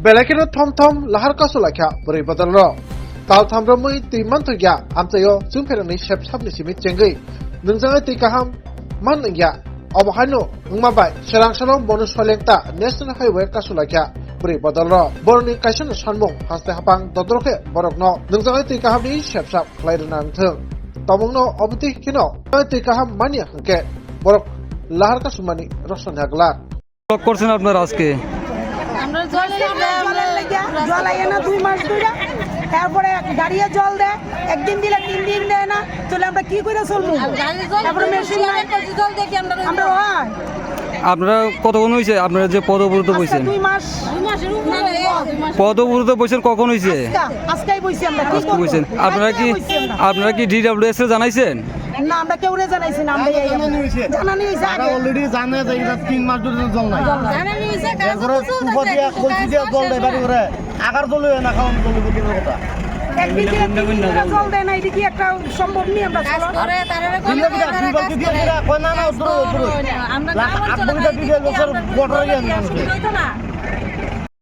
Belakino Tom Tom Lahar Kasulaka, Buribadalo. Tal Tamramui, the Mantoya, Amtayo, Zumperani Shep Sabnisimit Jengi, Nunzanati Kaham, Manlingya, Obahano, Umabai, Sharang Shalom Bonus Valenta, National Highway Kasulaka, Buribadalo, Borni Kashan Shanmong, Hastahapang, Dodroke, Borokno, Nunzanati Kahami, Shep Shap, Clayton Tung, Tomono, Obiti Kino, Kaham Mania, Get, Borok, Lahar Kasumani, Rosan Haglar. করছেন আপনারা আজকে আমরা জলের লাগা জল আয় না 2 মাস ধরে তারপরে গাড়িয়ে জল দেয় একদিন দিলে 3 দিন দেয় না তাহলে আমরা কি করে চলবো তারপরে মেশিন নাই জল দেখি আমরা হয় আপনারা কতক্ষণ হইছে আপনারা যে পদবুরুত বইছেন 2 মাস পদবুরুত বইছেন কখন হইছে আজকেই বইছি আমরা কি আজকে বইছেন আপনারা কি ডিডব্লিউএস এ জানাইছেন না আমরা কেউরে জানাইছি না আমরা জানানি হইছে আগে অলরেডি জানা যায় এটা 3 মাস ধরে জল নাই জানানি হইছে এরপরে সুপাদিয়া কলসিদিয়া জল দেয় বাড়ি করে আগার জল না খাওয়ান জল দিতে কথা একদিন জল দেয় না এটা কি একটা সম্ভব নি আমরা করে তারে দিলে কি টিউবওয়েল দিয়ে দিরা কই না না উত্তর উত্তর আমরা আপনি দিয়ে বছর বড় হয়ে যান